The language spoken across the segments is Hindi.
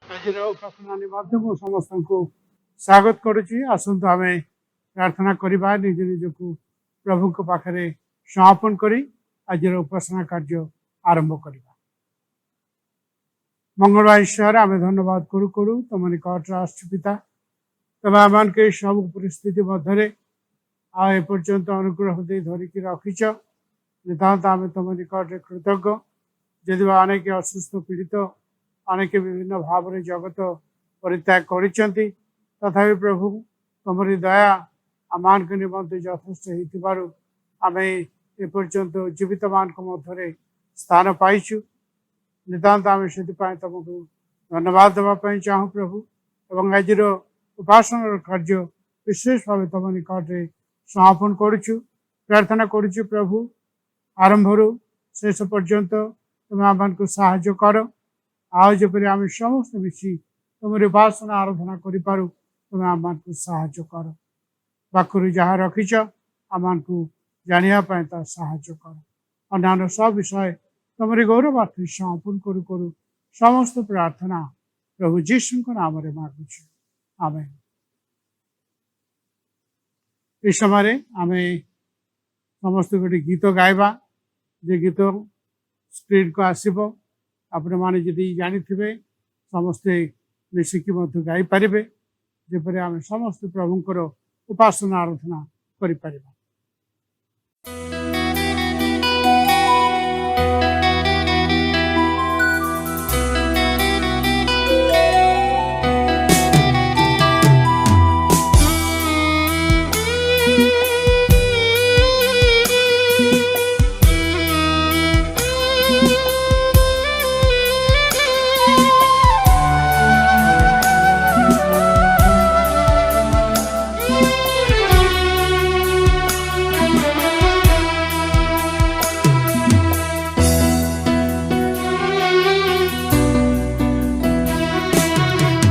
आज उपासना निमंते मु समस्त को स्वागत करुच्ची। आसतु आम प्रार्थना करवा निज निज को प्रभु को पाखरे समर्पण करी आज उपासना कार्य आरंभ करवा। मंगलवार ईश्वर आम धन्यवाद करू करू तुम निकट राष्ट्रपिता तुम आम के सब परिस्थिति मध्य आपर्यंत अनुग्रह दे धरिक रखिच नितांत आम तुम निकट कृतज्ञ। यदि अनेक असुस्थ पीड़ित अनेक विभिन्न भाव में जगत परित्याग करिसेंति तथापि प्रभु तुमरी दया आमान के निमंते यथेष्ट होइतिबारु आमे एपर्यंत जीवित मान मध्य स्थान पाइछु। नितांत आम से तुमको धन्यवाद देवाई चाहूँ प्रभु। एवं आज उपासना कार्य विशेष भाव तुम निकट समर्पण करुचु प्रार्थना करुचु प्रभु। आरंभ शेष पर्यंत तुम आम को साहाय्य कर आजपरी आम समस्त मिसी तुम उपासना आराधना करूँ तुम आम को साहाय्य कर पाखु जहाँ रखिच आम को जानापी साहाय्य कर अन्य सब विषय तुम गौरवार्थी समर्पण करू करू समस्त प्रार्थना प्रभु जीशु नाम मागुच आमेन। इस समय आम समस्त गोटे गीत गाइबा जे गीत स्क्रीन को आसब आपण मैंने जी जानी समस्ते मिसिकी गाई पारे जेपरी आम समस्त प्रभुंर उपासना आराधना करें।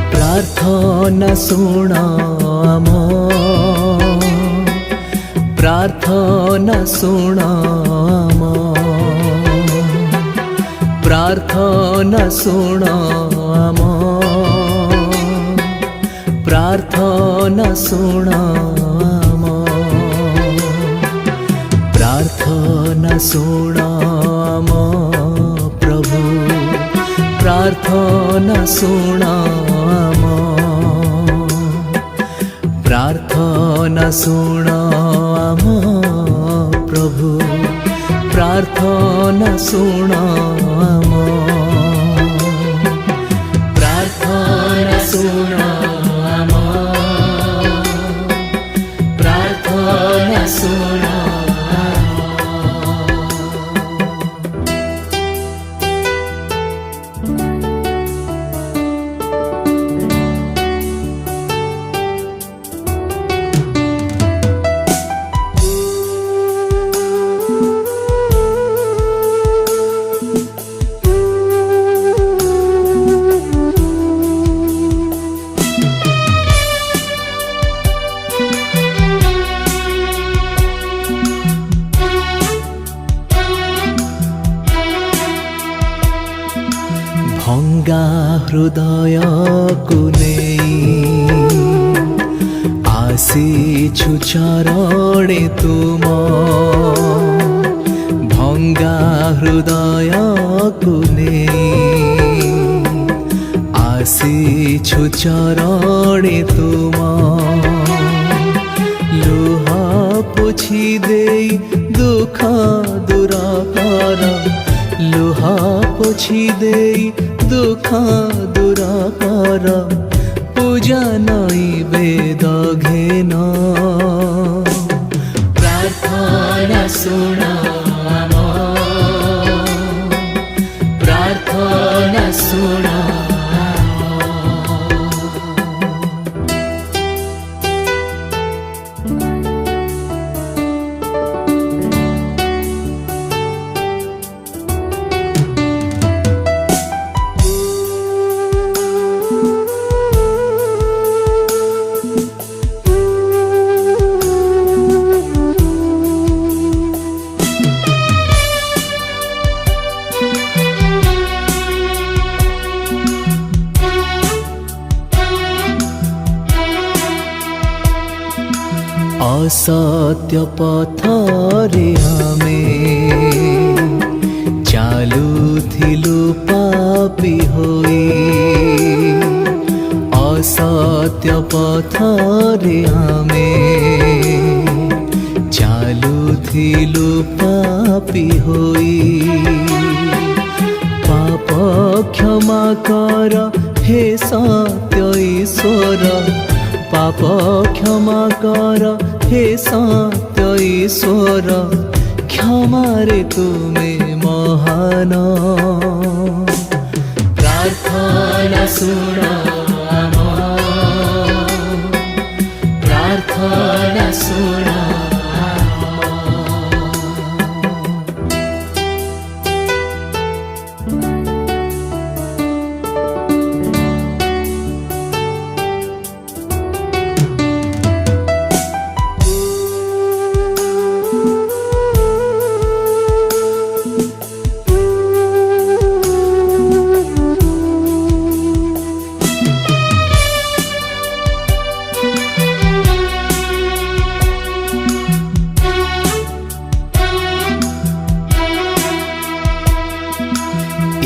प्रार्थना सुनाम प्रार्थना सुनाम प्रार्थना सुनाम प्रार्थना सुनाम प्रार्थना सुनाम प्रभु प्रार्थना सुनाम प्रार्थना सुनाम प्रभु प्रार्थना सुनाम प्रार्थना सुनाम प्रार्थना सुनाम। भंगा हृदय को नहीं आसीछु चरणे तुम भंगा हृदय को नहीं आसीछु चरणे तुम लुह पोछि दे दुख दूर कर लुह पोछि दे दुख दूर कर पूजा नई वेद घेन प्रार्थना सुनाम प्रार्थना सुनाम। असत्य पथरे आमे चालुथिलु पापी होई असत्य पथरे आमे चालुथिलु पापी होई पाप क्षमा कर हे सत्य ईश्वर पाप क्षमा कर हे सत्य ईश्वर क्षमारे तुमे महान प्रार्थना सुन प्रार्थना सुन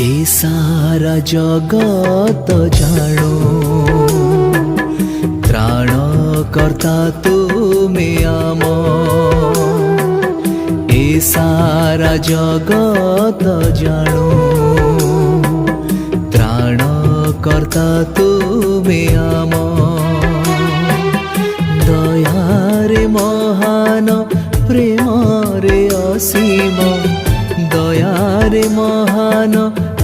ए सारा जगत जानो त्राणकर्ता तुमे आम ए सारा जगत जानो त्राणकर्ता तुमे आम दयारे महान प्रेम रे असीम दयारे महान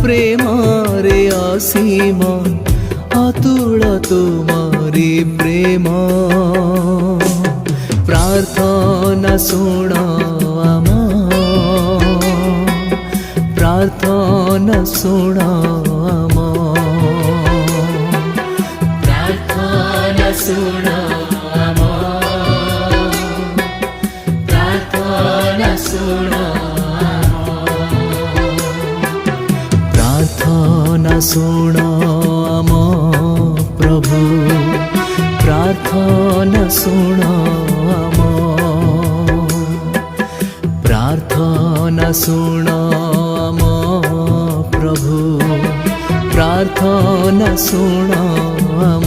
प्रेम रे असीम अतुल तुमारी प्रेम प्रार्थना सुन आम प्रार्थना सुन आम प्रार्थना सुन आम प्रार्थना सुन प्रार्थना सुन आम प्रभु प्रार्थना सुन आम प्रार्थना सुन आम प्रभु प्रार्थना सुन आम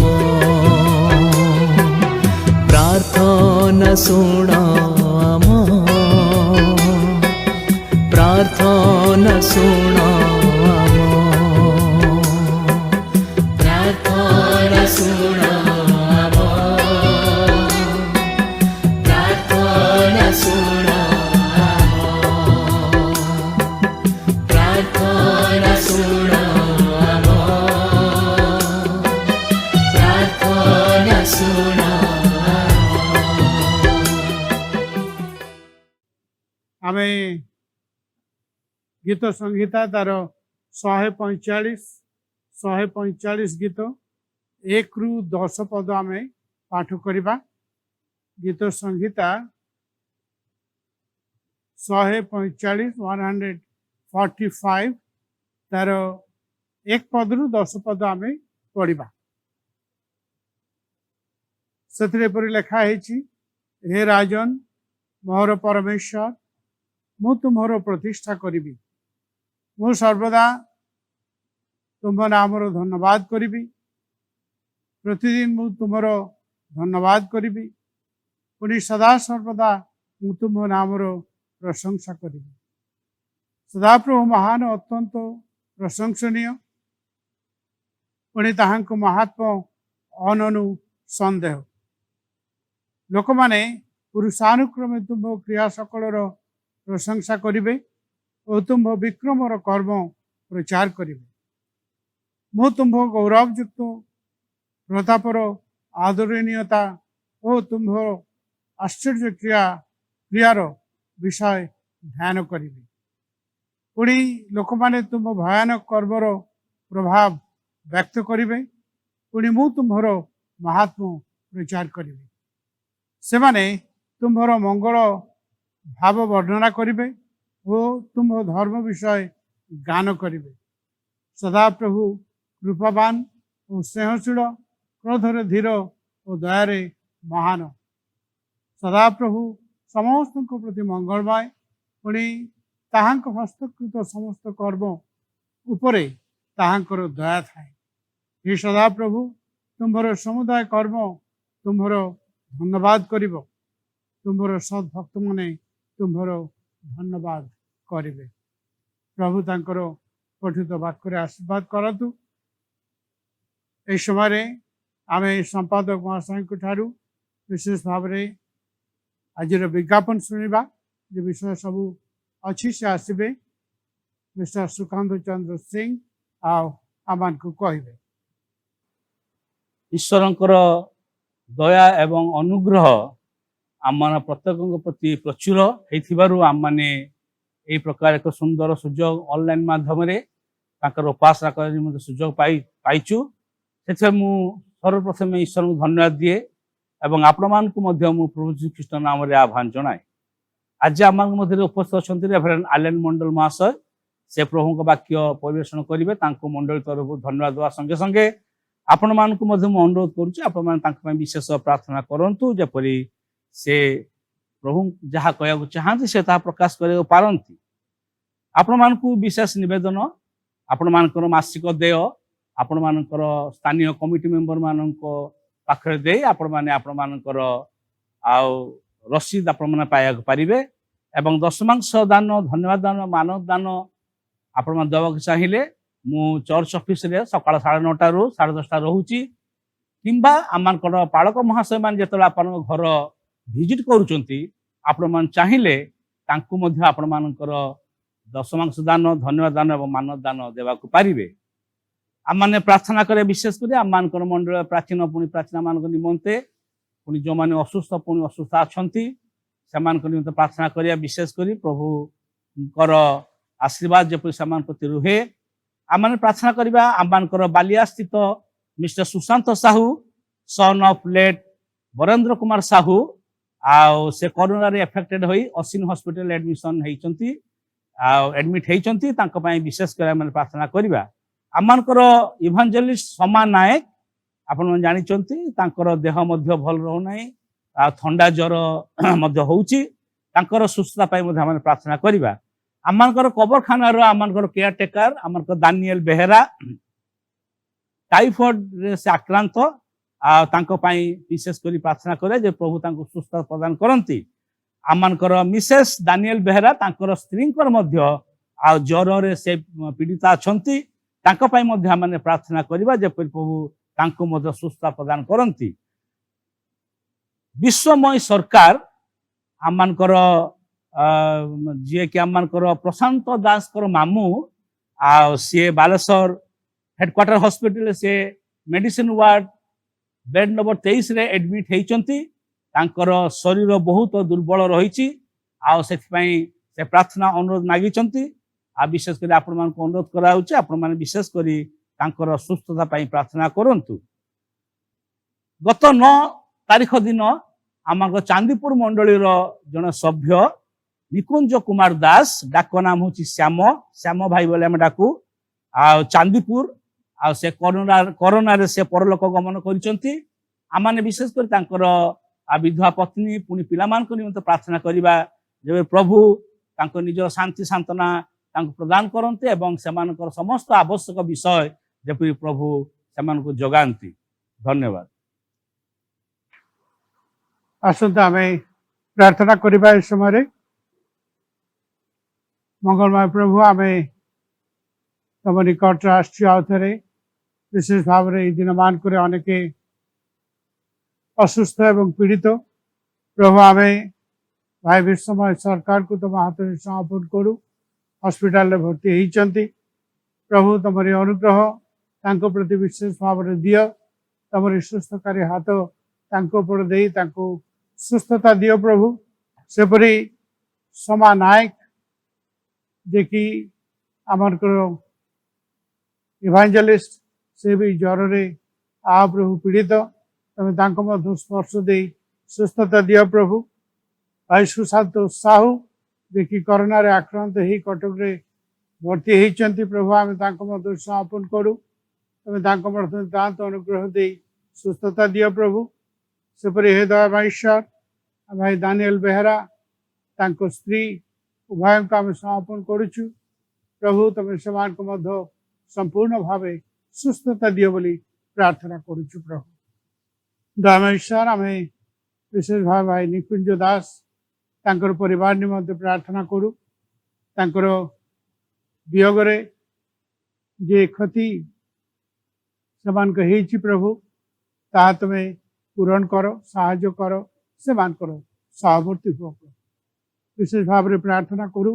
प्रार्थना सुन आम प्रार्थना सुन प्रार्थना सुन प्रार्थना सुन प्रार्थना सुन प्रार्थना सुन आमे गीत संहिता तार 145 गीत 1 ରୁ 10 पद आमे पाठ करिबा गीत संहिता 145 तार 1 पद ରୁ 10 पद आमे पढ़िबा सतरे पर लिखा है हे राजन मोर परमेश्वर मु तुम्हारो प्रतिष्ठा करी मु सर्वदा तुम नामर धन्यवाद करी प्रतिदिन मु तुम्हारो धन्यवाद करी पुणी सदा सर्वदा मु तुम नामर प्रशंसा करी सदाप्रभु महान अत्यंत प्रशंसनीय पुणी ताहांको महात्मा अननु संदेह लोक माने पुरुषानुक्रमे तुम क्रिया सकलर प्रशंसा करिवे और तुम विक्रमर कर्म प्रचार करिवे मु तुम गौरवयुक्त प्रतापर आदरणीयता और तुम आश्चर्य क्रियार विषय ध्यान करिवे पुणी लोक माने तुम भयानक कर्मर प्रभाव व्यक्त करिवे पुणी मु तुम्हार महात्मा प्रचार करिवे से माने तुम्हार मंगल भाव वर्णना करिवे और तुम धर्म विषय गान करिवे सदा प्रभु कृपावान और स्नेहशील क्रोधरे धीर और दयारे महान सदाप्रभु समस्त प्रति मंगलमय पुणी ताहांक हस्तकृत समस्त कर्म उपरे ताहांकर दया थाए। हे सदाप्रभु तुम्हार समुदाय कर्म तुम्हार धन्यवाद करिब, तुम्हार सद्भक्त माने तुम्हार धन्यवाद करिवे। प्रभु तांकर पठित वाक्य आशीर्वाद करतु। ए समय आम संपादक महाशय ठारू विशेष भाव में आज विज्ञापन शुणा जो विषय सब अच्छी से आसबे मिस्टर सुकांत चंद्र सिंह आम को कहे। ईश्वरंकर दया एवं अनुग्रह आम प्रत्येक प्रति प्रचुर होइथिबारु आम माने एई प्रकार एक सुंदर सुजोग ऑनलाइन माध्यम रे ताकर उपासना करने मते सुजोग पाइछु। सेथे मु सर्वप्रथम ईश्वर को धन्यवाद दिए एवं आपण मान को मध्य मु प्रभु श्री कृष्ण नाम रे आह्वान जनाए। आज आम मध्य उपस्थित अच्छा रेभरेंड आलेन मंडल महाशय से प्रभु को वाक्य परिवेषण करेंगे। मंडल तरफ धन्यवाद देवा संगे संगे आपण मान को मध्य मु अनुरोध करुच्ची आपण मान विशेष प्रार्थना करंतु जेपरी से प्रभु जहाँ कहू चाहती से प्रकाश कर पारती। आपण मान को विशेष निवेदन आपण मानकर मासिक देय आपण मानकर स्थानीय कमिटी मेंबर मान पाखरे दे आपण माने आपण मानकर रसीद आपण माने पाया पारिबे एवं दशमांश दान धन्यवाद दान मानव दान आपण मान देवा चाहिए मु चर्च ऑफिस रे सकाळ 9:30 रु 10:30 रहूची किंबा आमानकर पालक महाशय मान जेतला आपण घर विजिट करूचंती आपण मान चाहिए तांकु मध्ये आपण मानकर दशमांश दान धन्यवाद दान एवं मानव दान देवा को पारिबे। आम माने प्रार्थना करे विशेष कर आम मानकर मंडल प्राचीन पुणी प्राचीन मान निमंते पुणी जो माने असुस्थ पुणी असुस्थ अच्छी से निमंते प्रार्थना करिया विशेष करी प्रभु कर आशीर्वाद जेपरि समान प्रति रुहे। आम माने प्रार्थना करिबा आम मानकर बालिया स्थित mister Sushant Sahu son of late Varendra Kumar Sahu से कोरोना रे एफेक्टेड होई असिन हॉस्पिटल एडमिशन हेइचंती एडमिट हेइचंती तांको पई विशेष कर माने प्रार्थना करिबा। आमर इभांजेलिस्ट समा नायक आपण जानिचंती तांकर देह मध्य भल रहउनाई ठंडा ज्वर मध्य होउची तांकर सुस्थता पई मध्य माने प्रार्थना करिबा। आमर कबरखाना रो आमर केयर टेकर आमर दानियल बेहेरा टाइफॉइड रे से आक्रांत तांको पई विशेष करी प्रार्थना करे जे प्रभु तांको सुस्थता प्रदान करंती। आमर मिसेस दानियल बेहेरा तांकर स्त्रींकर मध्य ज्वर रे से पीड़िता अछंती तांको पई मध्य माने प्रार्थना करिबा जे प्रभु तांको मध्य सुस्थता प्रदान करंती। विश्वमय सरकार आमनकर जे कि आमनकर प्रशांत दास कर मामू सी बालेश्वर हेडक्वार्टर हॉस्पिटल से मेडिसिन वार्ड बेड नंबर 23 रे एडमिट हेइचंती। तांकर शरीर बहुत दुर्बल रही से प्रार्थना अनुरोध मागिचंती। विशेष कर आपण मान को अनुरोध कराउछि आपण मान विशेष करी तांकर सुस्थता पई प्रार्थना करंतु। गत 9 तारीख दिन आमर चांदीपुर मंडली जन सभ्य निकुंज कुमार दास डाक नाम होछि श्याम श्याम भाई बोले हम डाकू चांदीपुर से कोरोना रे से परलोक गमन करिसंती। आमाने विशेष कर तांकर विधवा पत्नी पुणी पिला मान को निमंते प्रार्थना करिबा जे प्रभु तांको निज शांति सांत्वना तांको प्रदान करते एवं सेमानकर समस्त आवश्यक विषय जेपरि प्रभु सेमानको जगांती। धन्यवाद। आसंता आमे प्रार्थना करिबा इस समय मंगलमय प्रभु आमे तम निकट राष्ट्रीय आउथरे विशेष भाव में दिन मान करे अनेके असुस्थ एवं पीड़ित प्रभु आमे भाई विश्वमय सरकार को तुम हाथ में समर्पण करू। हॉस्पिटल भर्ती होती प्रभु तुमरी अनुग्रह तांको प्रति विशेष भाव में दियो। तुमरी सुस्थकारी हाथ तांको पर दे तांको सुस्थता दियो प्रभु। सेपरी समा नायक जे कि आमर इभांजेलिस्ट से भी ज्वर रे प्रभु पीड़ित तमें तांको मध्य स्पर्श दे सुस्थता दियो प्रभु। भाई सुशांत साहू जे कि कोरोना रे आक्रांत ही कटक रे भर्ती होती प्रभु आम मध्य समर्पण करू। तमें तांको मध्य दांत अनुग्रह दे सुस्थता दियो प्रभु। सेपरी हे दयामय ईश्वर भाई दानिएल बेहरा तांको स्त्री उभय को आम समर्पण करुचु। प्रभु तुम से संपूर्ण भाव सुस्थता दियो बोली प्रार्थना करुचु। प्रभु दयामय आम विशेष भाव भाई निकुंज दास तांकर परिवार निमंते प्रार्थना करू। तांकर वियोगरे जे क्षति सेमान को हेची प्रभु ता तुम्हें पूरण करो साहाय्य करो से मान करो सहवर्ती हुआ। विशेष भाव में प्रार्थना करू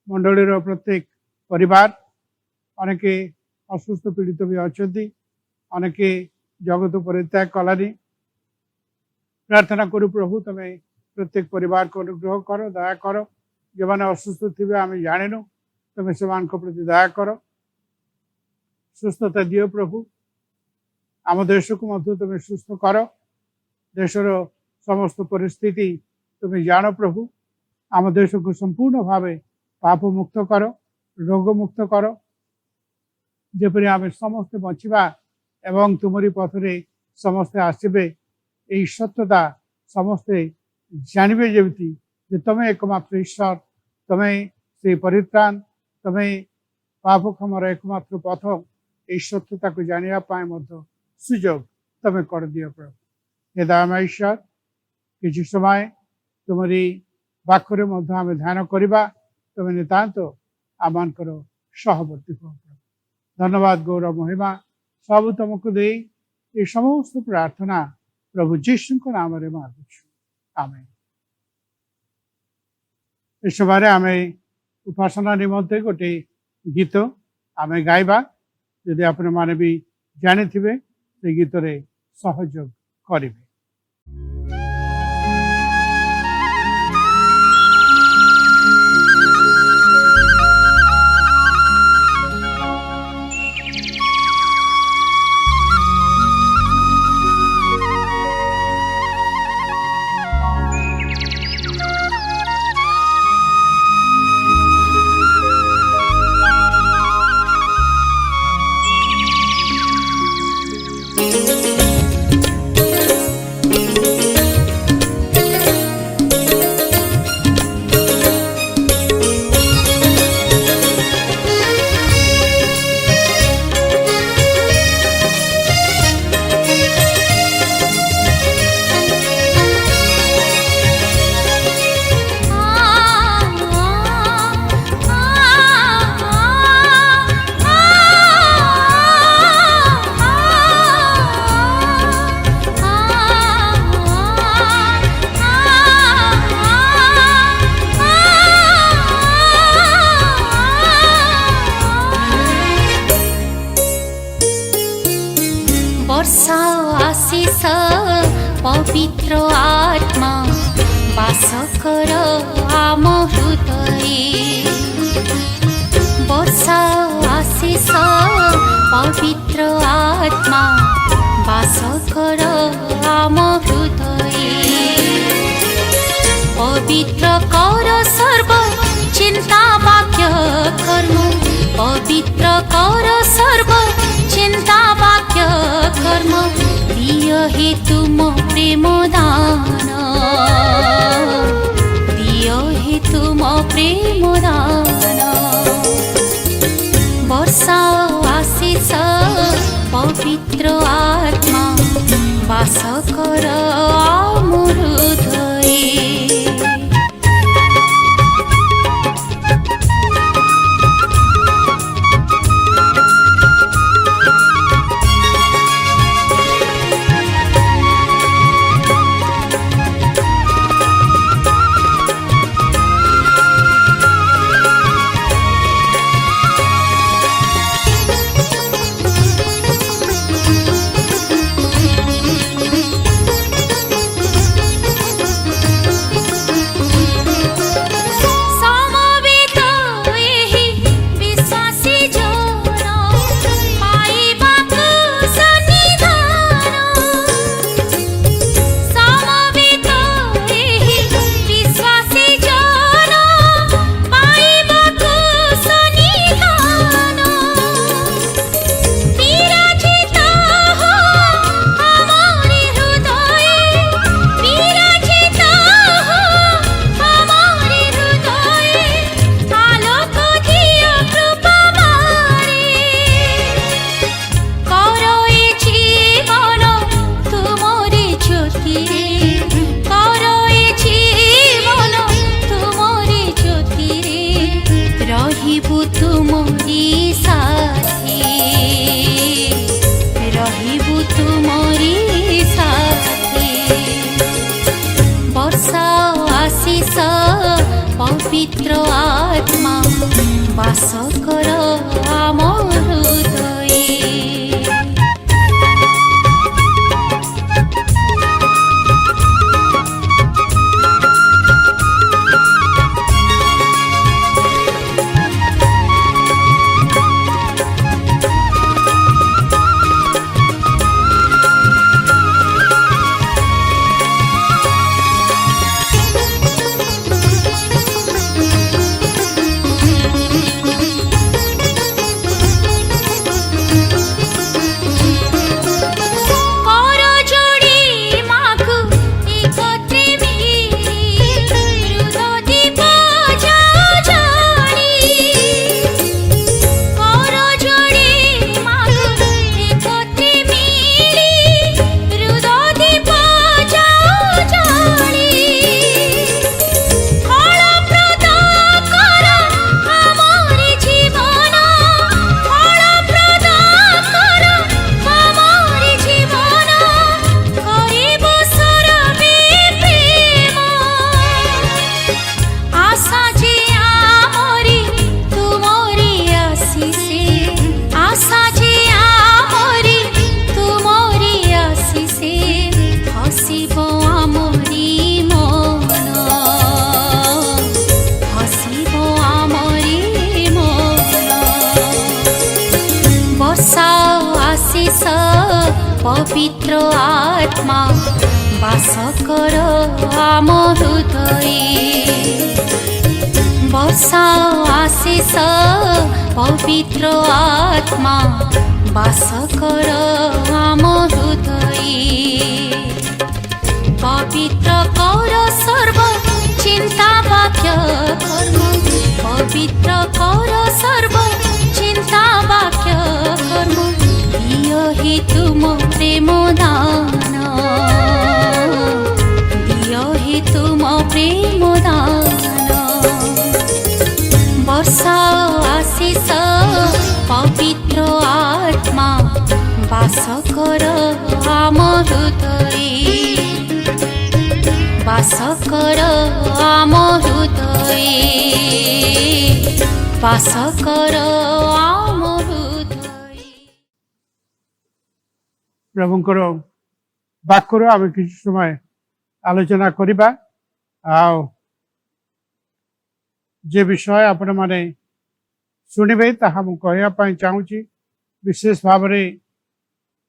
मंडलीर प्रत्येक परिवार अनेके असुस्थ पीड़ित भी अच्छा अनेके जगत परित्याग कलानी प्रार्थना करू। प्रभु तुम्हें प्रत्येक परिवार को अनुग्रह करो दया करो। जो मैंने असुस्थ थे आम जाणु तुम्हें से प्रति दया करो सुस्थता दियो। प्रभु आम देश को मध्य तुम्हें सुस्थ कर देशर समस्त परिस्थिति तुम्हें जान। प्रभु आम देश को संपूर्ण भाव पाप मुक्त कर रोग मुक्त कर जेपरी आम समस्ते बचिबा एवं तुमरी पथरे समस्ते आसबे यही सत्यता समस्ते जानवे जमी जे तुम्हें एकमात्र ईश्वर तुम्हें से परित्राण तुम्हें पाप क्षमार एकमात्र पथ यही सत्यता को जानापी सुजोग तुम्हें कर दियो। प्रभु हे दयामय ईश्वर किसी समय तुमरी वाक्य आम ध्यान करवा तुम्हें नितांत आमान करो सहवर्ती हो। धन्यवाद गौरव महिमा सब तुमको दे ये समस्त प्रार्थना प्रभु जीशु को नाम रे मांगुछु आमेन। इस समय आम उपासना निमंते गोटे गीत आम गाइबा यदि आपण माने भी जानी थे से गीत रे सहयोग करेंगे। पवित्र आत्मा वास कर आम हृदय वर्षा आशीष पवित्र आत्मा वास कर आम हृदय पवित्र कर सर्व चिंता वाक्य कर्म पवित्र कर सर्व चिंता वाक्य कर्म प्रिय हे तुम प्रेम दान प्रिय हे तुम प्रेम दान वर्षा आशीष पवित्र आत्मा वास कर आम हृदय। পবিত্র আত্মা বাস কর আমার হৃদয়ে। পবিত্র আত্মা বাস কর আমার হৃদয়ে। বর্ষাও আশিস পবিত্র আত্মা বাস কর আমার হৃদয়ে। পবিত্র কর সর্ব চিন্তা বাক্য কর্ম, পবিত্র কর সর্ব চিন্তা বাক্য কর্ম। দিয় হি তুম প্রেম দান, দিয় হি তুম প্রেম দান। বর্ষাও আশিস পবিত্র আত্মা বাস কর আমার হৃদয়ে। বাস কর আমার হৃদয়ে, বাস কর আমার হৃদয়ে। ପ୍ରଭୁଙ୍କର ବାକ୍ୟରୁ ଆମେ କିଛି ସମୟ ଆଲୋଚନା କରିବା। ଆଉ ଯେ ବିଷୟ ଆପଣମାନେ ଶୁଣିବେ ତାହା ମୁଁ କହିବା ପାଇଁ ଚାହୁଁଛି, ବିଶେଷ ଭାବରେ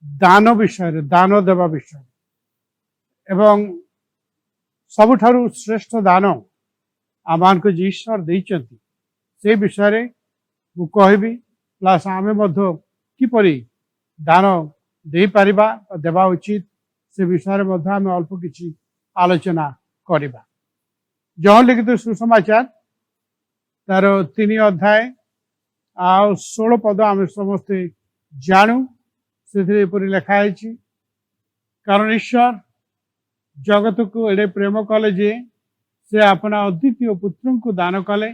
ଦାନ ବିଷୟରେ, ଦାନ ଦେବା ବିଷୟରେ। ଏବଂ ସବୁଠାରୁ ଶ୍ରେଷ୍ଠ ଦାନ ଆମମାନଙ୍କୁ ଯେ ଈଶ୍ୱର ଦେଇଛନ୍ତି ସେ ବିଷୟରେ ମୁଁ କହିବି। ପ୍ଲସ୍ ଆମେ ମଧ୍ୟ କିପରି ଦାନ ଦେଇପାରିବା, ଦେବା ଉଚିତ, ସେ ବିଷୟରେ ମଧ୍ୟ ଆମେ ଅଳ୍ପ କିଛି ଆଲୋଚନା କରିବା। ଜହନ ଲିଖିତ ସୁସମାଚାର ତାର 3 ଅଧ୍ୟାୟ ଆଉ 16 ପଦ ଆମେ ସମସ୍ତେ ଜାଣୁ। ସେଥିରେ ଏପରି ଲେଖା ହେଇଛି, କାରଣ ଈଶ୍ୱର ଜଗତକୁ ଏଡ଼େ ପ୍ରେମ କଲେ ଯେ ସେ ଆପଣା ଅଦ୍ୱିତୀୟ ପୁତ୍ରଙ୍କୁ ଦାନ କଲେ,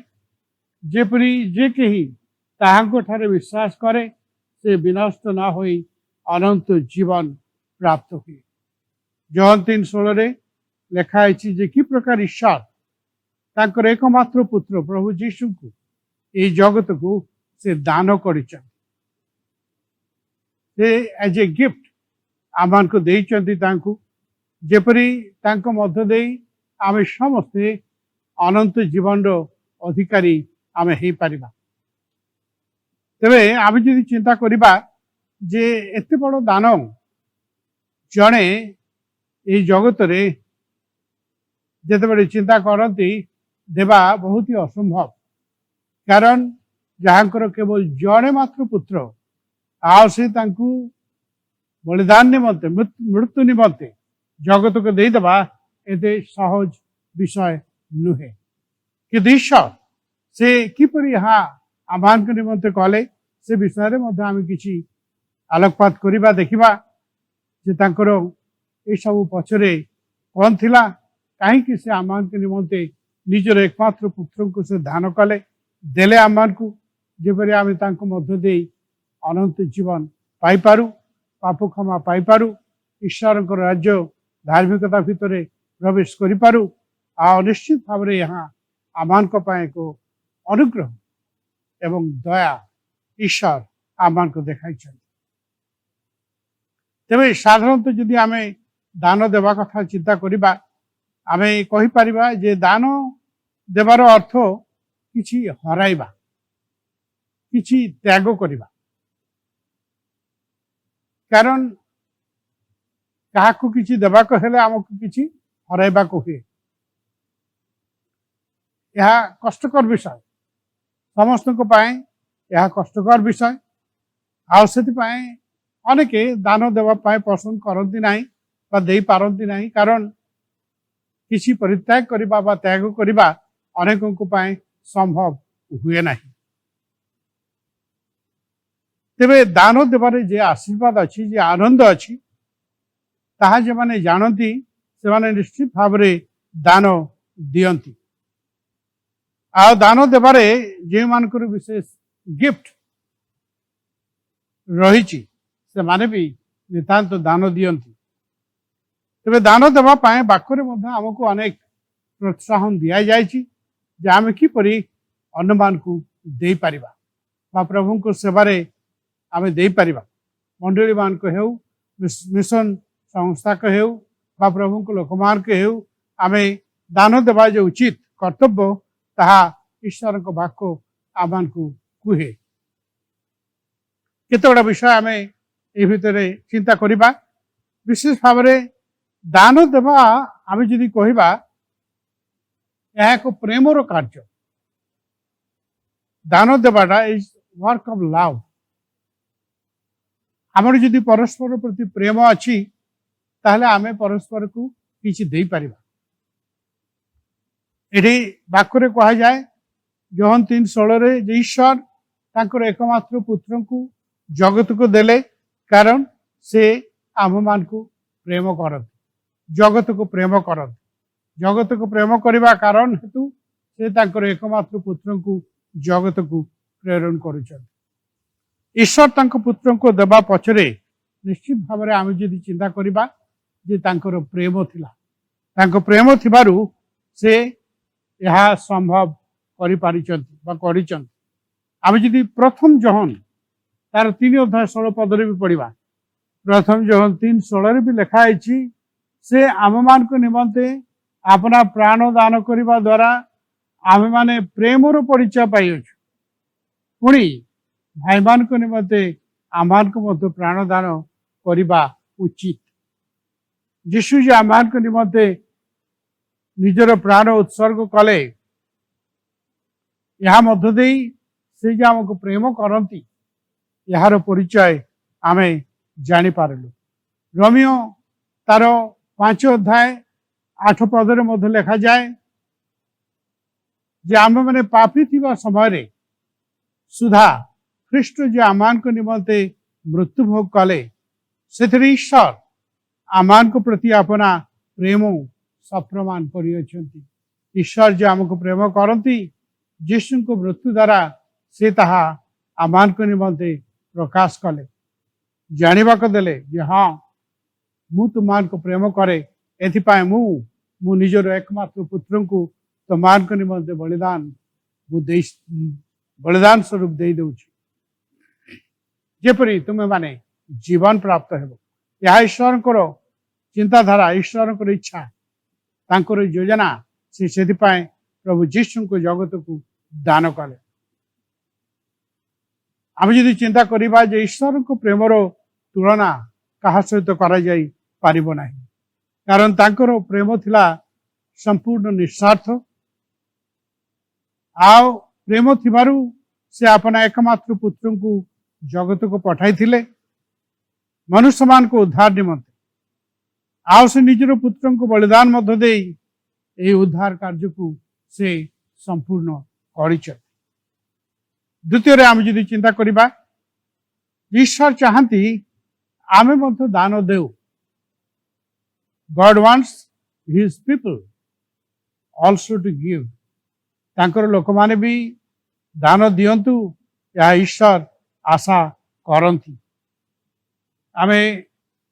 ଯେପରି ଯେ କେହି ତାହାଙ୍କ ଠାରେ ବିଶ୍ୱାସ କରେ ସେ ବିନଷ୍ଟ ନ ହୋଇ ଅନନ୍ତ ଜୀବନ ପ୍ରାପ୍ତ ହୁଏ। ଜହନ 3:16 ଲେଖା ହେଇଛି ଯେ କି ପ୍ରକାର ଈଶ୍ୱର ତାଙ୍କର ଏକମାତ୍ର ପୁତ୍ର ପ୍ରଭୁ ଯୀଶୁଙ୍କୁ ଏହି ଜଗତକୁ ସେ ଦାନ କରିଛନ୍ତି। ସେ ଆଜ୍ ଏ ଗିଫ୍ଟ ଆମମାନଙ୍କୁ ଦେଇଛନ୍ତି ତାଙ୍କୁ, ଯେପରି ତାଙ୍କ ମଧ୍ୟ ଦେଇ ଆମେ ସମସ୍ତେ ଅନନ୍ତ ଜୀବନର ଅଧିକାରୀ ଆମେ ହେଇପାରିବା। ତେବେ ଆମେ ଯଦି ଚିନ୍ତା କରିବା ଯେ ଏତେ ବଡ଼ ଦାନ ଜଣେ ଏହି ଜଗତରେ ଯେତେବେଳେ ଚିନ୍ତା କରନ୍ତି ଦେବା ବହୁତ ଅସମ୍ଭବ। କାରଣ ଯାହାଙ୍କର କେବଳ ଜଣେ ମାତ୍ର ପୁତ୍ର, ଆଉ ସେ ତାଙ୍କୁ ବଳିଦାନ ନିମନ୍ତେ, ମୃତ୍ୟୁ ନିମନ୍ତେ ଜଗତକୁ ଦେଇଦେବା ଏତେ ସହଜ ବିଷୟ ନୁହେଁ। କିନ୍ତୁ ଈଶ୍ୱର ସେ କିପରି ଏହା ଆମମାନଙ୍କ ନିମନ୍ତେ କଲେ ସେ ବିଷୟରେ ମଧ୍ୟ ଆମେ କିଛି ଆଲୋକପାତ କରିବା, ଦେଖିବା ଯେ ତାଙ୍କର ଏସବୁ ପଛରେ କ'ଣ ଥିଲା, କାହିଁକି ସେ ଆମମାନଙ୍କ ନିମନ୍ତେ ନିଜର ଏକମାତ୍ର ପୁତ୍ରଙ୍କୁ ସେ ଦାନ କଲେ, ଦେଲେ ଆମମାନଙ୍କୁ, ଯେପରି ଆମେ ତାଙ୍କ ମଧ୍ୟ ଦେଇ ଅନନ୍ତ ଜୀବନ ପାଇପାରୁ, ପାପ କ୍ଷମା ପାଇପାରୁ, ଈଶ୍ୱରଙ୍କର ରାଜ୍ୟ ଧାର୍ମିକତା ଭିତରେ ପ୍ରବେଶ କରିପାରୁ। ଆଉ ନିଶ୍ଚିତ ଭାବରେ ଏହା आम एक अनुग्रह एवं दया ईश्वर आम को देखाई। तेरे साधारणतः जदि आम दान देवा कथा चिंता करिबा आमे कहि परिबा जे दान देवार अर्थ किछि हराइबा किछि त्याग करिबा। कारण काहाकु किछि देवा को हेले आमको किछि हराइबा को हुए। यह कष्टकर विषय समस्त को पाए यह कष्टकर विषय आउ अनेके दान देवा पाए पसंद करती नहीं बा दे पारती नहीं। कारण किसी परित्याग करिबा बा त्याग करिबा अनेकों को पाए संभव हुए नहीं। तेबे दान देवारे जे आशीर्वाद अच्छी जे आनंद अच्छी ताहा जे माने जानती से माने निश्चित भाव में दान दियंती। आ दान देवारे जे मानकर विशेष गिफ्ट रही से माने भी नितांत दान दियंती। तेबे दान देवा पाए बाक्यरे मध्य आमको अनेक प्रोत्साहन दिया जायछि जे आमे किपरि अन्यमान को दे पारिबा बा प्रभु को सेवारे आमे दे पारिबा। मंडली मान को हेउ मिशन संस्था को हेउ बा प्रभु को लोकमान को हेउ आमे दान देवा जो उचित कर्तव्य ताहा ईश्वर को वाक्य आमान को कुहे। केतोड़ा विषय आमे ए भितरे चिंता करिबा। विशेष भाव में दान देवा आमे जदि कहिबा यह एक प्रेमर कार्य। दान देवाटा इज वर्क ऑफ लव। आमर जदि परस्पर प्रति प्रेम अच्छी ताहले आमे परस्पर को किछि दे पारिबा। एठी वाक्यरे कहा जाए जोहन 3:16 रे जे ईश्वर तांकर एकमात्र पुत्र को जगत को देले कारण से आम मान को प्रेम करत जगत को प्रेम करत जगत को प्रेम करवा कारण हेतु से तांकर एकमात्र पुत्र को जगत को प्रेरण करुछन। ईश्वर तांको पुत्र को देवा पछरे निश्चित भाव में आम जदि चिंता करिबा जे तांकर प्रेम थिला तांको प्रेम थिबारु से यह संभव करि पारिचंती बा करिचंती। आम जदि प्रथम जोहन तार 3:16 पदरे भी पढ़ा प्रथम जोहन 3:16 भी लिखाई से आम मान को निमंते अपना प्राण दान करने द्वारा आम माने प्रेमर परिचय पाई पुणी भाई मान को निमंते आम को प्राण दान करने उचित। यीशु जी आम को निमंते निजर प्राण उत्सर्ग कले यह मध्य दे से जे आमको प्रेम करती यार परिचय आमे जानी पारलु। रोमियो तार 5 अध्याय 8 पदरे मध्य लिखा जाए जे आम मैंने पापी थिबा समय रे सुधा ख्रीष्ट जे आमान को निमंते मृत्यु भोग कले से ईश्वर आमान को प्रति अपना प्रेम सप्रमाण करियछंती। ईश्वर जे आमको प्रेम करती यीशु को मृत्यु द्वारा से ताहा आमान को निमंते प्रकाश कले जानिबा को देले जे हाँ मु तुमान को प्रेम करे एथिपाए मु निजर एकमात्र पुत्र को तुमान को निमंते बलिदान स्वरूप दे दउछि जेपरि तुमे माने जीवन प्राप्त हेबो। यह ईश्वर को चिंताधारा ईश्वर को इच्छा तांकर योजना से सेथिपाए प्रभु यीशु को जगत को दान कले। आम जदि चिंता करिबा जे ईश्वर को प्रेमर तुलना कहा सहित करा जाई पारिबो नाही। कारण तांकर प्रेम थिला संपूर्ण निस्वार्थ आओ प्रेम थिबारु से अपना एकमात्र पुत्र को जगत को पठाई थिले मनुष्य मान को उद्धार निमंते आओ से निजर पुत्र को बलिदान मध्य दे ए उद्धार कार्य को से संपूर्ण करिछ। द्वितीय आम जदि चिंता करिबा ईश्वर चाहती आमे मध्य दान देउ। God wants his people also to give. तांकर लोक माने भी दान दियंतु या ईश्वर आशा करंती। आमे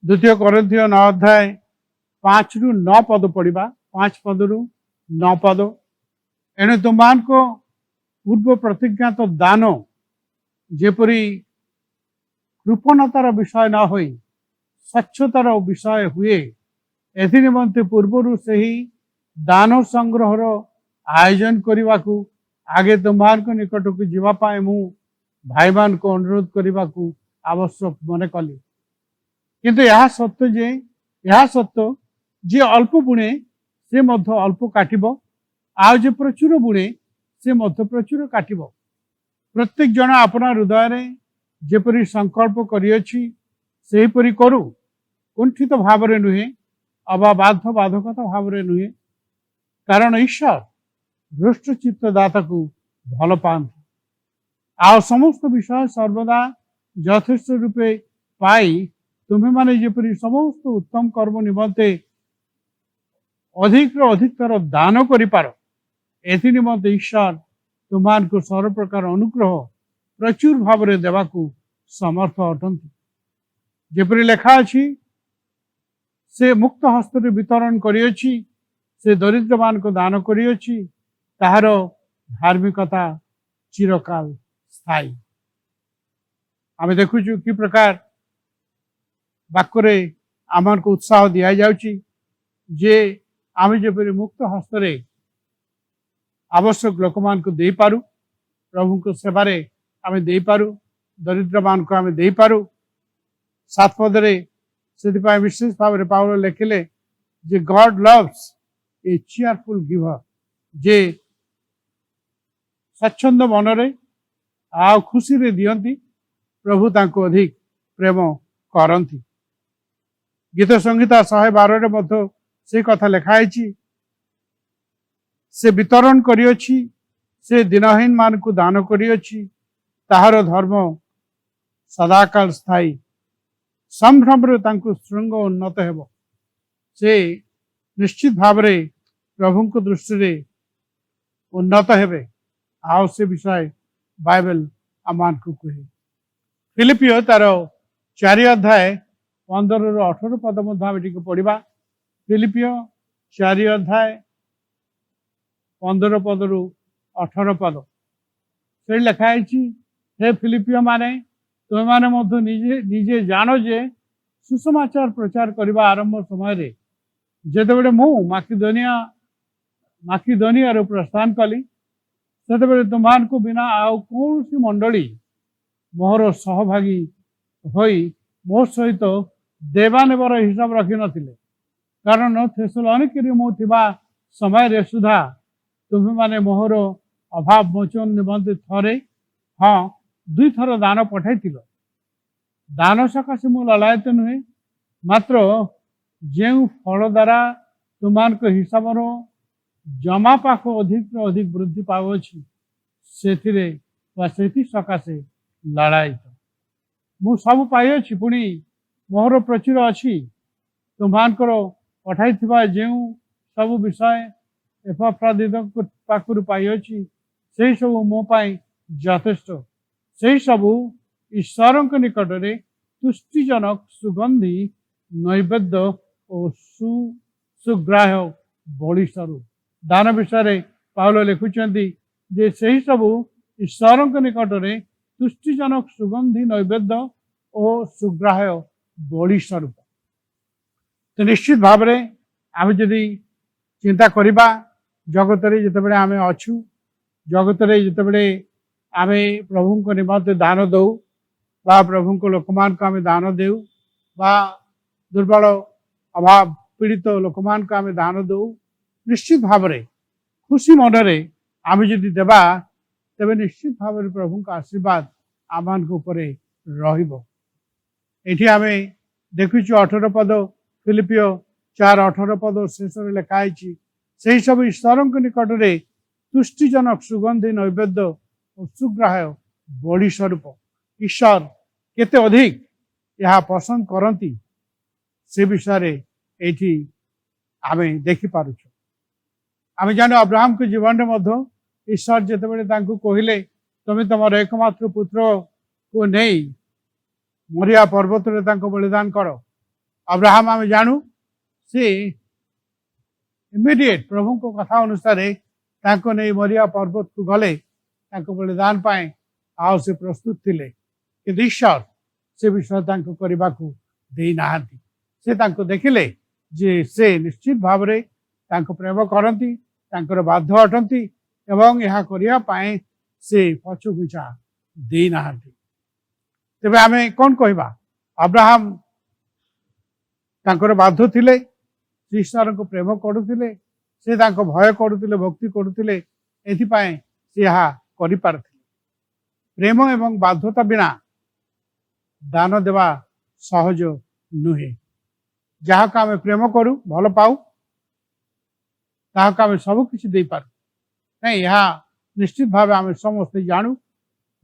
द्वितीय कोरिन्थियो 9 अध्याय 5 ରୁ 9 पद पढ़िबा 5 पदरु 9 पद एणु तुमान को पूर्व प्रतिज्ञा तो दान जेपरी कृपणतार विषय न होई स्वच्छतार विषय हुए एथि निमंते पूर्वर से ही दान संग्रहर आयोजन करने को आगे तुमान को निकट को जीवाई मु भाई मान को अनुरोध करने को आवश्यक मन कली किंतु यह सत्य जे अल्प बुणे से मध्य अल्प काटिब आज जे प्रचुर बुणे से मध्य प्रचुर काटिब प्रत्येक जन अपना हृदय रे जेपरी संकल्प करियछि सेहीपरि करू कुंठित भाव रे नुहे अबा बाध्य बाधकता भाव रे नुहे कारण ईश्वर भ्रष्ट चित्तदाता को भल पाती आ समस्त विषय सर्वदा यथेष्ट रूपे पाई तुम्हें माने जेपरी समस्त उत्तम कर्म निमंते अधिक अधिकतर दान करिपार एथि निमंते ईश्वर तुमान को सर्व प्रकार अनुग्रह प्रचुर भाव रे देवाकू समर्थ अटंती जेपरी लेखा अछि से मुक्त हस्त रे वितरण करियछि से दरिद्र मान को दान करियछि ताहार धार्मिकता चिरकाल स्थायी आमे देखुछु कि प्रकार बाक्यरे आमान को उत्साह दिया जाउछि जे आमे जेपरी मुक्त हस्त रे आवश्यक लोक मान को दे पारू प्रभु को सेवारे आमे दे पारू दरिद्र मान को आमे दे पारू सात पदरे से विशेष भाव में पाउल लिखिले जे God loves a cheerful giver जे स्वच्छंद मनरे आ खुशी रे दियंती प्रभु तांको अधिक प्रेम करंती गीत संहिता 112 रे मध्य से कथा लिखाई से वितरण करियछि से दिनहीन मान को दान करियछि ताहार धर्म सदाकाल स्थायी संभ्रम रे तांको श्रृंग उन्नत हेबो से निश्चित भाव रे प्रभु को दृष्टि रे उन्नत हेबे आओ से विषय बाइबल आमान को कहे फिलिपियो तार 4 अध्याय 15 ରୁ 18 पद मध्य आमे टिके पढ़िबा फिलिपियो 4 अध्याय 15 पद ରୁ 18 पद से लिखा हे फिलिपियो माने तुम माने मध्य निजे निजे जानो जे सुसमाचार प्रचार करबा आरंभ समय रे जेतेबेले मु माकिदोनिया रो प्रस्थान कली सेतेबेले तुमान को बिना आउ कौनसी मंडली मोहर सहभागी होई मो सहित देवानेबर हिसाब रखी नथिले कारण थेसलोनिके रे मु थिबा समय रे सुधा तुम्हें माने मोहर अभाव मोचन निमंते थरे हाँ 2 थर दान पठाई दान सकाशे मु ललायत नुहे मात्र जे फल द्वारा तुमान को हिसाब जमा पाख अधिक अधिक वृद्धि पाउछि से सकाशे ललायत मु सब पाइछि पुणी मोहर प्रचुर अच्छी तुम्हार पठाई जे सब विषय एफाफ्रोदितु पाखु पाइछि से सब मो पाई यथेष्ट से सबू ईश्वर निकट में तुष्टिजनक सुगंधी नैवेद्य और सुग्राह्य बलि स्वरूप दान विषय पाउल लिखुचंती जे से सबू ईश्वर निकट में तुष्टिजनक सुगंधी नैवेद्य और सुग्राह्य बलि स्वरूप तो निश्चित भाव में आम जदि चिंता करवा जगत रे जितेबले आमे अछु जगत रे जितेबले आमे प्रभु को निमंते दान दौ बा प्रभु को लोक मान को आमे दान देउ बा दुर्बल अभाव पीड़ित लोक मान को आमे दान दौ निश्चित भाव में खुशी मन रे आमे जदि देबा तबे निश्चित भाव में प्रभु का आशीर्वाद आमान को ऊपर रहिबो एठी आमे देखुछु 18 पद फिलिपियो 4:18 पद शेष रे लिखाई से सब ईश्वर निकट में तुष्टिजनक सुगंधी नैवेद्य और सुग्राह्य बलि स्वरूप ईश्वर केते अधिक यह पसंद करती से विषय एठी आमे देखि पारुछु आमे जानो अब्राहम के जीवन में मध्य ईश्वर जेतेबेले तांको कहिले तमे तमर एकमात्र पुत्र को नहीं मरिया पर्वत रे तांको बलिदान करो अब्राहम आमे जानू से इमीडिएट प्रभु को कथा अनुसार तांको नहीं मरिया पर्वत को गले तांको बलिदान पाए आओ से प्रस्तुत थिले कि ईश्वर से विषय तांको करबा को देई नाहांती से तांको देखिले जे से निश्चित भाव रे तांको प्रेम करंती तांकर बाध्य अटंती एवं यह करिया पाए से पछु गुचा देई नाहांती तेबे आमे कोन कहबा अब्राहम तांकर बाध्य थिले ईश्वर को प्रेम करुथिले से तांको भय करुथिले भक्ति करुथिले एथि पाए से यह करि पारथिले प्रेम एवं बाध्यता बिना दान देवा सहज नुहे जहाँ को आम प्रेम करू भल पाऊ ताहा आम सब किसी दे पारू नहीं यह निश्चित भाव आम समस्ते जानू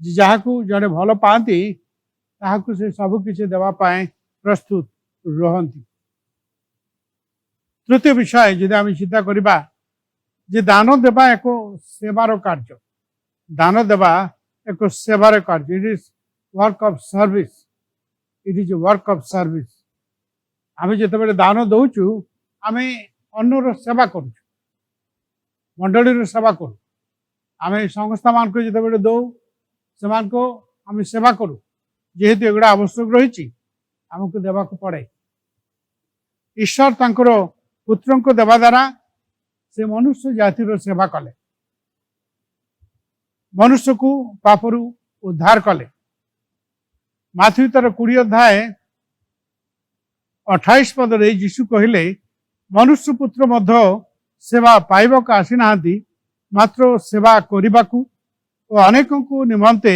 जहाँ को जड़े भल पाती ताहाकु से सब किसी देवा पाए प्रस्तुत रहती तृतीय विषय जदि आम चिंता करवा जे दान देवा एक सेवार कार्य दान देवा एक सेवार कार्य it is work of service it is work of service आम जिते दान दौचु आम अन्यर सेवा करुँ मंडली सेवा करूँ आम संस्था मान को जिते दौ से आम सेवा करूँ जेहेतु एगुड़ा आवश्यक रही आमको देवाक पड़े ईश्वर तांकर पुत्र को देवा द्वारा से मनुष्य जातिर सेवा कले मनुष्य को पापरु उद्धार कले माथ्यू 20 अध्याय 28 पद रे यीशु कहले मनुष्य पुत्र मध्य सेवा पाइबाक आसी नाहांती मात्र सेवा करिबाकू और अनेकों को निमंते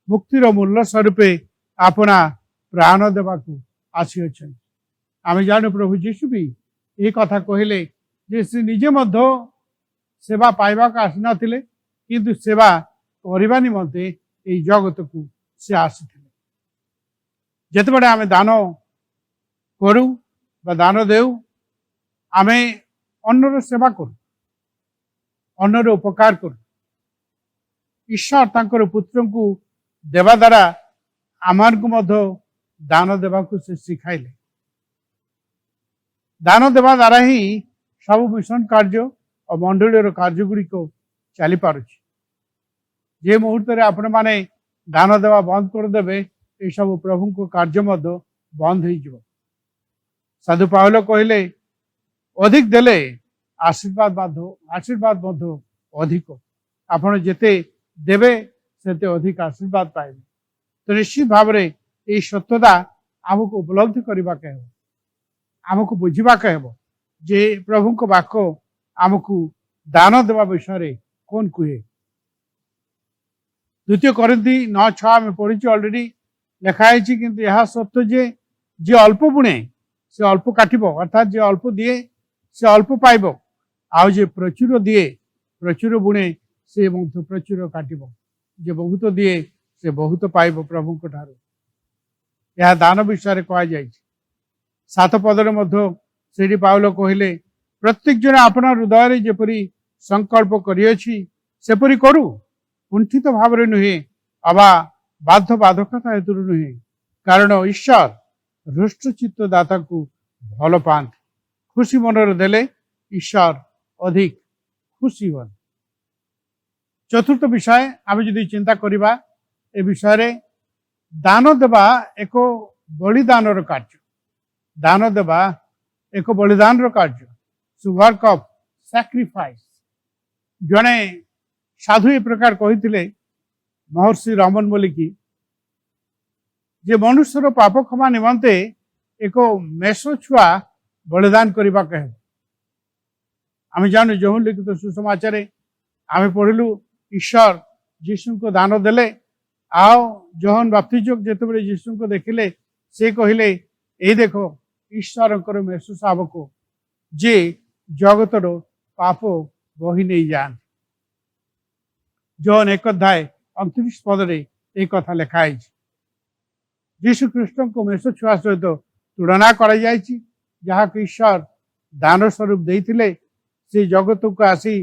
मुक्तिर मूल्य स्वरूपे अपना प्राण देवाकू आसी अछन आमे जानु प्रभु यीशु भी ये कथा कहले जे से निजे मध्य सेवा पाइबाक आसी नथिले किंतु सेवा करिबा निमंते ए जगत को से आसीथिले जेतेबेले आमे दान करू बा दान देऊ आमे अन्यर सेवा करू अन्यर उपकार करू ईश्वर तांकर पुत्र को देवा द्वारा आमान को मध्य दान देवा को से सिखाइले दान देवा द्वारा ही सब मिशन कार्य और मंडलीर कार्य गुड़िक चली पारुछि जे मुहूर्त रे आपण माने दान देवा बंद कर देबे ए सब प्रभु को कार्य मध्य बंद हो जिवो साधु पावल कहले अधिक देले आशीर्वाद मध्य अधिक आपण जेते देवे सेते अधिक आशीर्वाद पाइबे तो निश्चित भाव रे ए सत्यता आमको उपलब्धि करबा के हो आमको बुझिबा के हो जे प्रभु को वाक्य आमको दान देवा विषय रे कोन कुहे द्वितीय कोरिन्थी 9:6 में पढ़ी ऑलरेडी लिखाई किंतु यह सत्य जे अल्प बुणे से अल्प काटिबो अर्थात जे अल्प दिए से अल्प पाइबो आउ जे प्रचुर दिए प्रचुर बुणे से प्रचुर काटिबो जे बहुत दिए से बहुत पाइबो प्रभु को ठारो यह दान विषय कह जाय 7 पदर मध्य सेठी पाउल कहले प्रत्येक जन अपना हृदय रे जेपरी संकल्प करियछि सेपरी करू कुंठित भाव रे नुहे अबा बाध्य बाधकता हेतु नुहे कारण ईश्वर हृष्टचित्त दाता को भल पाते खुशी मनर देले ईश्वर अधिक खुशी हन चतुर्थ विषय आम जदि चिंता करवा ए विषय दान देवा एक बलिदान कार्य दान देवा एक बलिदान कार्य वर्क ऑफ सैक्रिफाइस जड़े साधु ए प्रकार कही महर्षि रमन बोलिकी जे मनुष्यर पाप क्षमा निमंते एक मेष छुआ बलिदान करबा कहे आम जानू जो लिखित सुसमाचार आम पढ़लु ईश्वर यीशु को दान देले आओ जोहन बाप्तिजक जेतेबेले यीशु को देखिले से कहले ए देखो ईश्वर मेष शावक जे जगतर पाप बही नहीं जान जोहन 1 अध्याय 29 पद एक कथा लिखाई यीशु कृष्ण को मेष छुआ सहित तुलना कर ईश्वर दान स्वरूप देते से जगत को आसी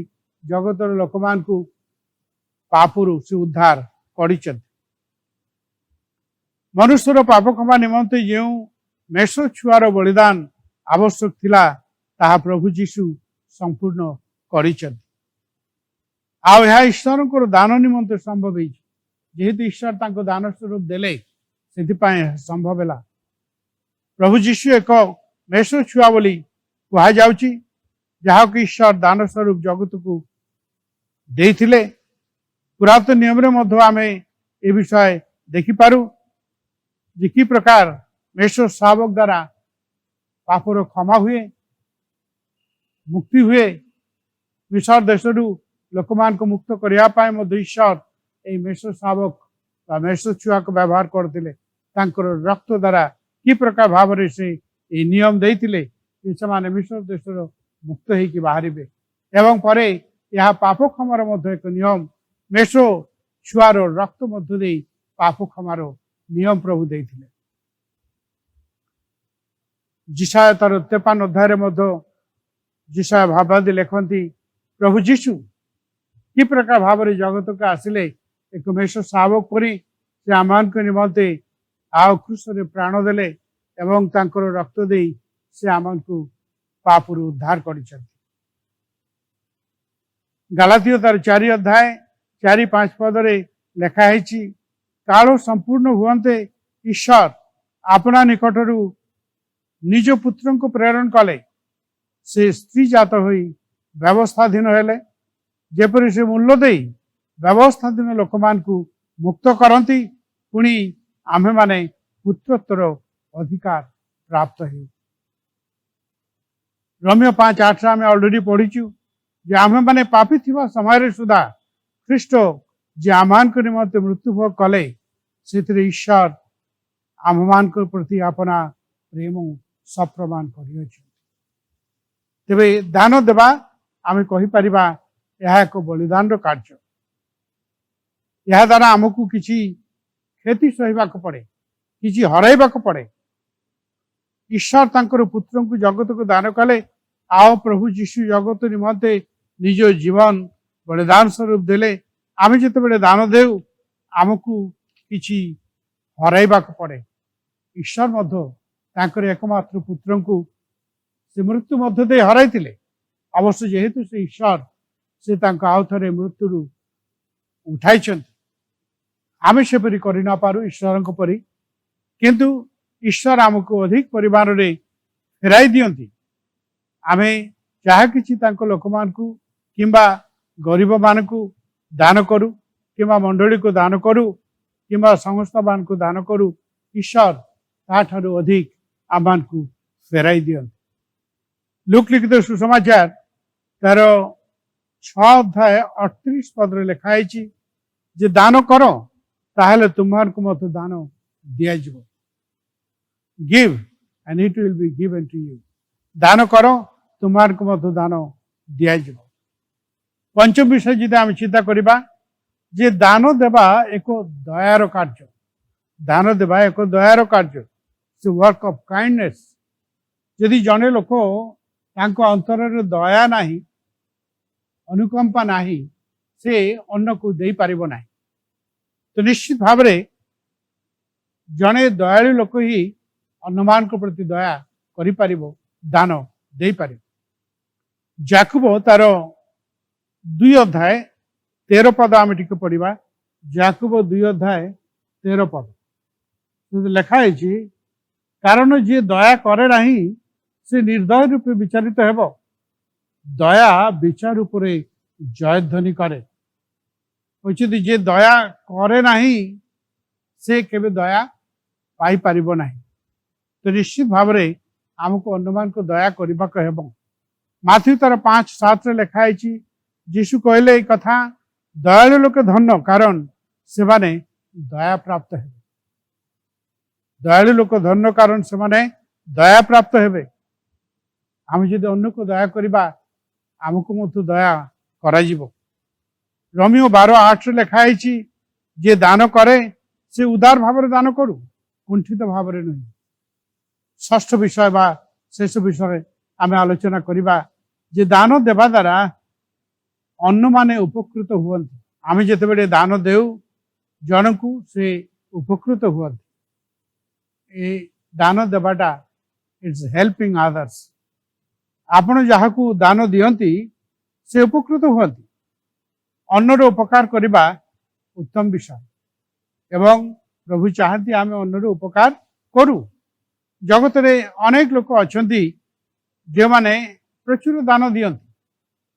जगतर लोक मान को पापरु से उद्धार कर मनुष्यर पाप क्षमा निमंते जो मेष छुआर बलिदान आवश्यक थिला ताहा प्रभु यीशु संपूर्ण कर ଆଉ ଏହା ଈଶ୍ୱରଙ୍କର ଦାନ ନିମନ୍ତେ ସମ୍ଭବ ହେଇଛି। ଯେହେତୁ ଈଶ୍ୱର ତାଙ୍କ ଦାନ ସ୍ୱରୂପ ଦେଲେ ସେଥିପାଇଁ ଏହା ସମ୍ଭବ ହେଲା। ପ୍ରଭୁ ଯୀଶୁ ଏକ ମେଷ ଛୁଆ ବୋଲି କୁହାଯାଉଛି, ଯାହାକୁ ଈଶ୍ୱର ଦାନ ସ୍ୱରୂପ ଜଗତକୁ ଦେଇଥିଲେ। ପୁରାତନ ନିୟମରେ ମଧ୍ୟ ଆମେ ଏ ବିଷୟ ଦେଖିପାରୁ ଯେ କି ପ୍ରକାର ମେଷ ଶାବକ ଦ୍ୱାରା ପାପର କ୍ଷମା ହୁଏ, ମୁକ୍ତି ହୁଏ। ମିଶର ଦେଶରୁ ଲୋକମାନଙ୍କୁ ମୁକ୍ତ କରିବା ପାଇଁ ମଧ୍ୟ ଈଶ୍ୱର ଏହି ମେଷ ଶାବକ ବା ମେଷ ଛୁଆକୁ ବ୍ୟବହାର କରୁଥିଲେ। ତାଙ୍କର ରକ୍ତ ଦ୍ୱାରା କି ପ୍ରକାର ଭାବରେ ସେ ଏହି ନିୟମ ଦେଇଥିଲେ ଯେ ସେମାନେ ମିଶର ଦେଶର ମୁକ୍ତ ହେଇକି ବାହାରିବେ। ଏବଂ ପରେ ଏହା ପାପ କ୍ଷମାର ମଧ୍ୟ ଏକ ନିୟମ। ମେଷ ଛୁଆର ରକ୍ତ ମଧ୍ୟ ଦେଇ ପାପ କ୍ଷମାର ନିୟମ ପ୍ରଭୁ ଦେଇଥିଲେ। ଯିଶାୟ ତାର 53 ଅଧ୍ୟାୟରେ ମଧ୍ୟ ଯିଶାୟ ଭାବବାଦୀ ଲେଖନ୍ତି, ପ୍ରଭୁ ଯୀଶୁ କି ପ୍ରକାର ଭାବରେ ଜଗତକୁ ଆସିଲେ ଏକ ମେଷ ଶାବକ ପରି ସେ ଆମମାନଙ୍କ ନିମନ୍ତେ ଆଉ କ୍ରୁଶରେ ପ୍ରାଣ ଦେଲେ ଏବଂ ତାଙ୍କର ରକ୍ତ ଦେଇ ସେ ଆମମାନଙ୍କୁ ପାପରୁ ଉଦ୍ଧାର କରିଛନ୍ତି। ଗାଲାତୀୟ ତାର 4 ଅଧ୍ୟାୟ 4-5 ପଦରେ ଲେଖା ହେଇଛି, କାଳ ସମ୍ପୂର୍ଣ୍ଣ ହୁଅନ୍ତେ ଈଶ୍ୱର ଆପଣା ନିକଟରୁ ନିଜ ପୁତ୍ରଙ୍କୁ ପ୍ରେରଣ କଲେ। ସେ ସ୍ତ୍ରୀ ଜାତ ହୋଇ ବ୍ୟବସ୍ଥାଧୀନ ହେଲେ, ଯେପରି ସେ ମୂଲ୍ୟ ଦେଇ ବ୍ୟବସ୍ଥାଧୀନ ଲୋକମାନଙ୍କୁ ମୁକ୍ତ କରନ୍ତି, ପୁଣି ଆମ୍ଭେମାନେ ପୁତ୍ରତ୍ୱର ଅଧିକାର ପ୍ରାପ୍ତ ହେଉ। ରୋମିଓ 5:8 ଆମେ ଅଲରେଡି ପଢିଛୁ ଯେ ଆମ୍ଭେମାନେ ପାପୀ ଥିବା ସମୟରେ ସୁଦ୍ଧା ଖ୍ରୀଷ୍ଟ ଯେ ଆମମାନଙ୍କ ନିମନ୍ତେ ମୃତ୍ୟୁଭୋଗ କଲେ, ସେଥିରେ ଈଶ୍ୱର ଆମ୍ଭମାନଙ୍କ ପ୍ରତି ଆପଣା ପ୍ରେମ ସପ୍ରମାଣ କରିଅଛନ୍ତି। ତେବେ ଦାନ ଦେବା ଆମେ କହିପାରିବା ଏହା ଏକ ବଳିଦାନର କାର୍ଯ୍ୟ। ଏହା ଦ୍ୱାରା ଆମକୁ କିଛି କ୍ଷତି ସହିବାକୁ ପଡ଼େ, କିଛି ହରାଇବାକୁ ପଡ଼େ। ଈଶ୍ୱର ତାଙ୍କର ପୁତ୍ରଙ୍କୁ ଜଗତକୁ ଦାନ କଲେ, ଆଉ ପ୍ରଭୁ ଯୀଶୁ ଜଗତ ନିମନ୍ତେ ନିଜ ଜୀବନ ବଳିଦାନ ସ୍ୱରୂପ ଦେଲେ। ଆମେ ଯେତେବେଳେ ଦାନ ଦେଉ ଆମକୁ କିଛି ହରାଇବାକୁ ପଡ଼େ। ଈଶ୍ୱର ମଧ୍ୟ ତାଙ୍କର ଏକମାତ୍ର ପୁତ୍ରଙ୍କୁ ସେ ମୃତ୍ୟୁ ମଧ୍ୟ ଦେଇ ହରାଇଥିଲେ। ଅବଶ୍ୟ ଯେହେତୁ ସେ ଈଶ୍ୱର, ସେ ତାଙ୍କ ଆଉ ଥରେ ମୃତ୍ୟୁରୁ ଉଠାଇଛନ୍ତି। ଆମେ ସେପରି କରି ନପାରୁ ଈଶ୍ୱରଙ୍କ ପରି, କିନ୍ତୁ ଈଶ୍ୱର ଆମକୁ ଅଧିକ ପରିମାଣରେ ଫେରାଇ ଦିଅନ୍ତି। ଆମେ ଯାହା କିଛି ତାଙ୍କ ଲୋକମାନଙ୍କୁ କିମ୍ବା ଗରିବମାନଙ୍କୁ ଦାନ କରୁ, କିମ୍ବା ମଣ୍ଡଳୀକୁ ଦାନ କରୁ, କିମ୍ବା ସମସ୍ତମାନଙ୍କୁ ଦାନ କରୁ, ଈଶ୍ୱର ତାଠାରୁ ଅଧିକ ଆମମାନଙ୍କୁ ଫେରାଇ ଦିଅନ୍ତି। ଲୁକ୍ ଲିଖିତ ସୁସମାଚାର ତାର 6 ଅଧ୍ୟାୟ 38 ପଦରେ ଲେଖା ହେଇଛି ଯେ ଦାନ କର, ତାହେଲେ ତୁମମାନଙ୍କୁ ମଧ୍ୟ ଦାନ ଦିଆଯିବ। Give and it will be given to you. ଦାନ କର, ତୁମମାନଙ୍କୁ ମଧ୍ୟ ଦାନ ଦିଆଯିବ। ପଞ୍ଚମ ବିଷୟ ଯଦି ଆମେ ଚିନ୍ତା କରିବା ଯେ ଦାନ ଦେବା ଏକ ଦୟାର କାର୍ଯ୍ୟ। ଦାନ ଦେବା ଏକ ଦୟାର କାର୍ଯ୍ୟ। ସେ ୱାର୍କ ଅଫ୍ କାଇଣ୍ଡନେସ୍। ଯଦି ଜଣେ ଲୋକ ତାଙ୍କ ଅନ୍ତରରେ ଦୟା ନାହିଁ, ଅନୁକମ୍ପା ନାହିଁ, ସେ ଅନ୍ୟକୁ ଦେଇପାରିବ ନାହିଁ। ତ ନିଶ୍ଚିତ ଭାବରେ ଜଣେ ଦୟାଳୁ ଲୋକ ହିଁ ଅନ୍ୟମାନଙ୍କ ପ୍ରତି ଦୟା କରିପାରିବ, ଦାନ ଦେଇପାରିବ। ଯାକୁବ ତାର 2 ଅଧ୍ୟାୟ 13 ପଦ ଆମେ ଟିକେ ପଢିବା। ଯାକୁବ 2 ଅଧ୍ୟାୟ 13 ପଦ ଲେଖା ହେଇଛି, କାରଣ ଯିଏ ଦୟା କରେ ନାହିଁ ସେ ନିର୍ଦୟ ରୂପେ ବିଚାରିତ ହେବ, ଦୟା ବିଚାର ଉପରେ ଜୟଧ୍ୱନି କରେ। କହୁଛନ୍ତି ଯିଏ ଦୟା କରେ ନାହିଁ ସେ କେବେ ଦୟା ପାଇପାରିବ ନାହିଁ। ତ ନିଶ୍ଚିତ ଭାବରେ ଆମକୁ ଅନ୍ୟମାନଙ୍କୁ ଦୟା କରିବାକୁ ହେବ। ମାଥ୍ୟୁ ତାର 5:7 ଲେଖା ହେଇଛି, ଯୀଶୁ କହିଲେ ଏଇ କଥା, ଦୟାଳୁ ଲୋକ ଧନ୍ୟ, କାରଣ ସେମାନେ ଦୟା ପ୍ରାପ୍ତ ହେବେ। ଦୟାଳୁ ଲୋକ ଧନ୍ୟ, କାରଣ ସେମାନେ ଦୟା ପ୍ରାପ୍ତ ହେବେ। ଆମେ ଯଦି ଅନ୍ୟକୁ ଦୟା କରିବା ଆମକୁ ମଧ୍ୟ ଦୟା କରାଯିବ। ରୋମିଓ 12:8 ଲେଖା ହେଇଛି, ଯିଏ ଦାନ କରେ ସେ ଉଦାର ଭାବରେ ଦାନ କରୁ, କୁଣ୍ଠିତ ଭାବରେ ନୁହେଁ। ଷଷ୍ଠ ବିଷୟ ବା ଶେଷ ବିଷୟରେ ଆମେ ଆଲୋଚନା କରିବା ଯେ ଦାନ ଦେବା ଦ୍ୱାରା ଅନ୍ୟମାନେ ଉପକୃତ ହୁଅନ୍ତି। ଆମେ ଯେତେବେଳେ ଦାନ ଦେଉ ଜଣକୁ ସେ ଉପକୃତ ହୁଅନ୍ତି। ଏ ଦାନ ଦେବାଟା ଇଟ୍ସ ହେଲ୍ପିଂ ଅଦର୍ସ। ଆପଣ ଯାହାକୁ ଦାନ ଦିଅନ୍ତି ସେ ଉପକୃତ ହୁଅନ୍ତି। अन्नर उपकार करवा उत्तम विषय एवं प्रभु चाहती आम अन्नर उपकार करू। जगत रे अनेक लोक अच्छा जो माने प्रचुर दान दियंती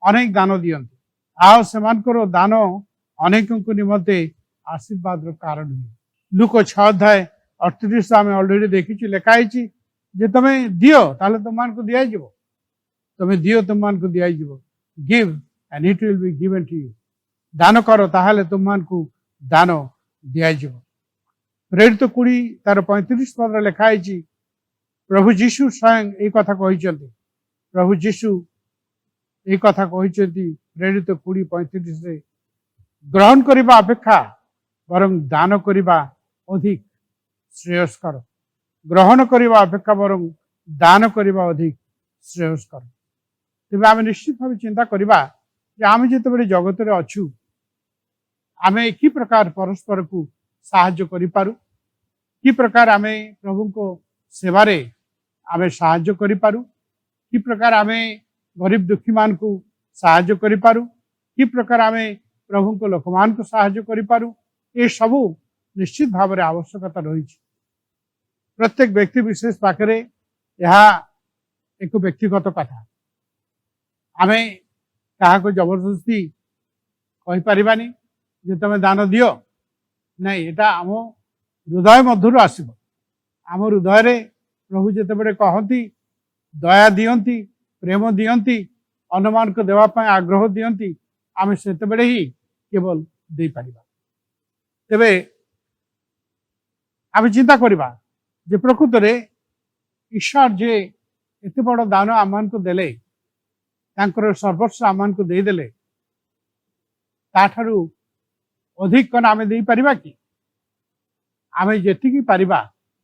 अनेक दान दियंती आओ सेमानकर दान अनेक निमंते आशीर्वाद कारण हुए। लुक 6 अध्याय 38 आम अलरेडी देखी लिखाई जे तुम दियो ताले तुम मान को दिया जीवो, तुम दियो तुम मान को दिया जीवो, give and it will be given to you. दान करो ताहले तुम मान को दान दिया जीवो। प्रेरित 20 तार 35 पद लिखाई प्रभु जीशु स्वयं एक कथा कहते, प्रभु जीशु एक कथा कहते प्रेरित 20:35 रे ग्रहण करने अपेक्षा बरं दान करने अधिक श्रेयस्कर, ग्रहण करने अपेक्षा बरं दान करने अधिक श्रेयस्कर। तेज आम निश्चित भाव चिंता करवा आम जिते जगत में अच्छु आम कि प्रकार परस्पर को साहाय्य करिपारू, कि प्रकार आम प्रभु को सेवारे आम साहाय्य करिपारू, कि प्रकार आम गरीब दुखी मान को साहाय्य करिपारू, कि प्रकार आम प्रभु को लोक मान को साहाय्य करिपारू। ये सबू निश्चित भाव में आवश्यकता रही। प्रत्येक व्यक्ति विशेष पाखे यह एक व्यक्तिगत कथा, आम क्या जबरदस्ती कहीपरानी जे तुम दान दियो नहीं, एटा आम हृदय मधुर आसब। आम हृदय प्रभु जिते कहती दया दियंती प्रेम दियंती अनुमान को देवाई आग्रह दियंती आम से ही केवल दे पारिबा। तेबे आम चिंता करवा जे प्रकृत में ईश्वर जे एत बड़ दान आम को देले तांकर सर्वस्व आम को देदेले ताठारु अधिक कन आम दे पारिबा कि? आम जेतिकी पारिबा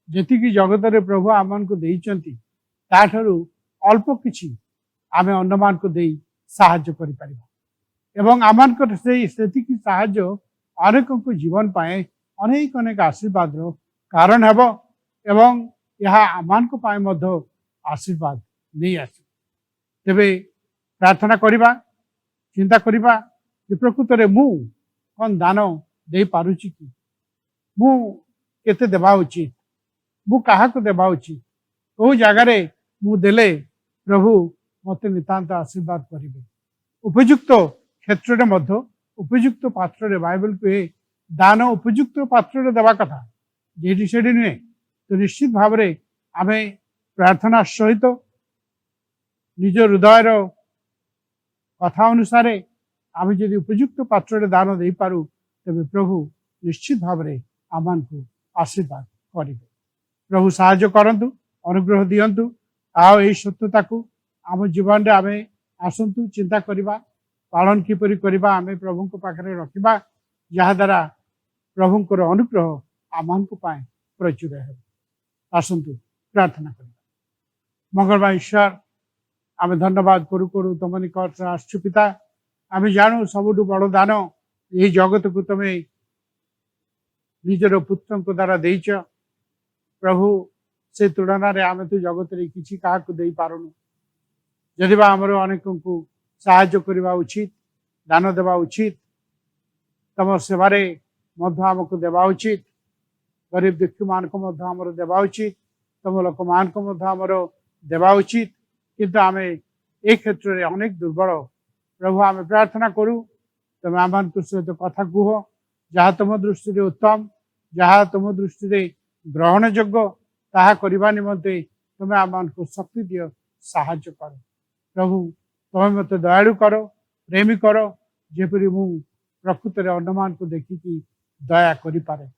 जेतिकी जगत रे प्रभु आम को देइचंती ताठारु अल्प किछि आम अन्नमान को दे साहाय्य करि पारिबा एवं आमानकर सेतिकी साहाय्य अनेक जीवन पाए अनेक अनेक आशीर्वाद कारण हेब एवं यह आमान को पाए मध्य आशीर्वाद नहीं आस। तेबे प्रार्थना करवा चिंता करवा जे प्रकृत में मु कौन दान दे पारुची कि मु केते देवा उचित, मु कहा को देवा उचित, कौ जगार मु देले प्रभु मते नितांत आशीर्वाद करिवे। उपयुक्त क्षेत्र में उपयुक्त पात्र बाइबल को दान उपयुक्त पात्र देवा कथा जेठी सेठी नुहे। तो निश्चित भाव में आम प्रार्थना सहित निज हृदय कथा अनुसार आम जदि उपयुक्त पात्र दान दे पारू तेज प्रभु निश्चित भाव में आम को आशीर्वाद करेंगे। प्रभु साहाय्य करंतु अनुग्रह दियंतु। आओ यही सत्यता को आम जीवन में आम आसतु चिंता करवा पालन किपरि करवा आम प्रभु को पाखे रखा जहाँ द्वारा प्रभुंकर अनुग्रह आम को पाए प्रचुर है। आसतु प्रार्थना करवा। मंगलवार ईश्वर आम धन्यवाद करू करू तुम निकट आसु पिता आम जानू सबुठ बड़ दान यही जगत को तुम निजर पुत्र द्वारा देच प्रभु से तुलन में आम तो जगत किसी क्या दे पारुनु। जदि आमर अनेक को साहाय्य करवा उचित दान देवा उचित तुम सेवारे आमको देवा उचित गरीब दुखी मान को आमर देवा उचित तुम लोक मान को आमर देवा उचित किंतु आम ए क्षेत्र में अनेक दुर्बल प्रभु आम प्रार्थना करूँ तुम आम सहित कथा कह जहाँ तुम दृष्टि उत्तम जहाँ तुम दृष्टि ग्रहण योग्य ताहा करने निमंते तुम आम को शक्ति दियो साहाय्य कर प्रभु तुम मत दयालु कर प्रेमी कर जेपरी मु प्रकृत में अन्नमान को देखिकी दया करें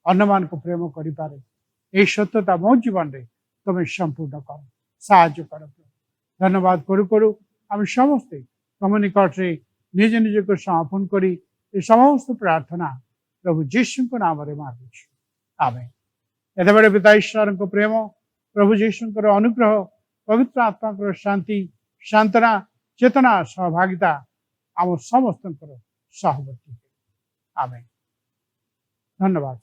अन्नमान को प्रेम करें यही सत्यता मो जीवन में तुम संपूर्ण कर साहाय्य कर। धन्यवाद करू करू आम समस्ते तुम निकट से निज निज को समर्पण करी समस्त प्रार्थना प्रभु जीशु को नाम मांगु आमेन। एत बड़े पिता ईश्वर को प्रेम प्रभु जीशु अनुग्रह पवित्र आत्मा शांति शांतना चेतना सहभागिता आम समस्त सहवर्ती आमेन। धन्यवाद।